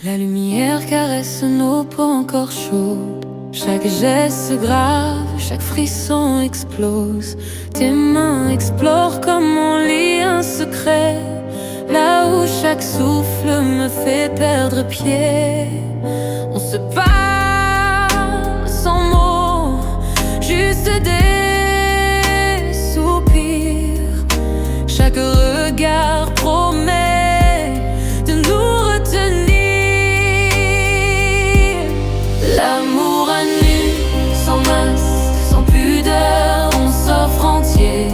La lumière caresse nos peaux encore chaudes. Chaque geste grave, chaque frisson explose. Tes mains explorent comme on lit un secret. Là où chaque souffle me fait perdre pied. On se parle sans mots, juste des soupirs. Chaque regard promet de nous retenir. L'amour à nu, sans masque, sans pudeur, on s'offre entier.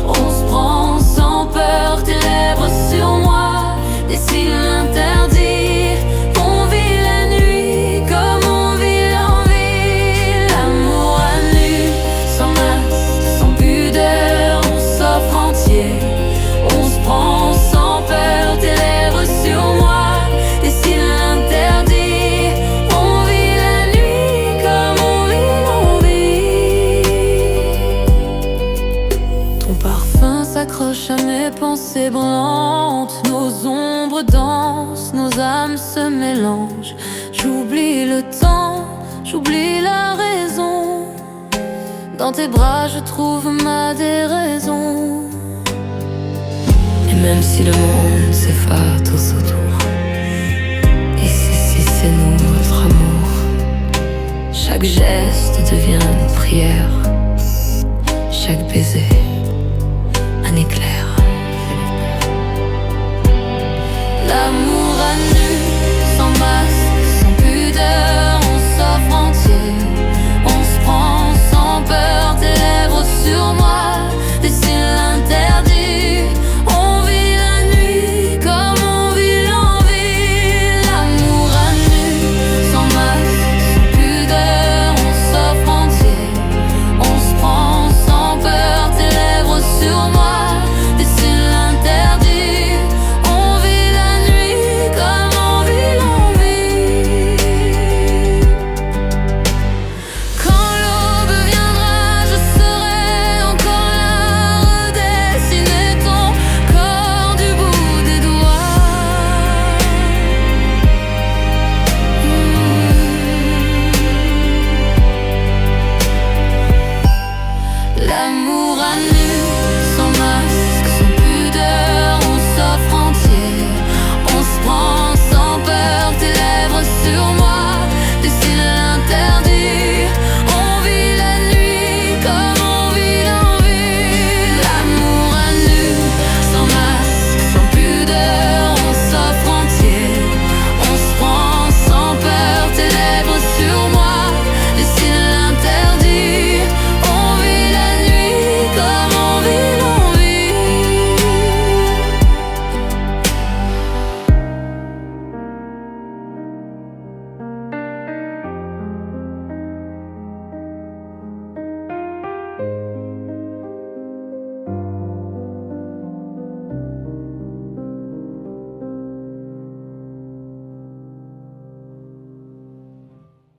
On se prend sans peur, tes lèvres sur moi dessinent l'interdit. On vit la nuit comme on vit l'envie. L'amour à nu, sans masque, sans pudeur, on s'offre entier. On se prend sans peur, tes lèvres sur moi dessinent l'interdit. On vit la nuit comme on vit l'envie. Ton parfum s'accroche à mes pensées brûlantes. Nos ombres dansent, nos âmes se mélangent. J'oublie le temps, j'oublie la raison. Dans tes bras je trouve ma déraison. Et même si le monde s'efface tous autour, ici si c'est nous notre amour. Chaque geste devient une prière, chaque baiser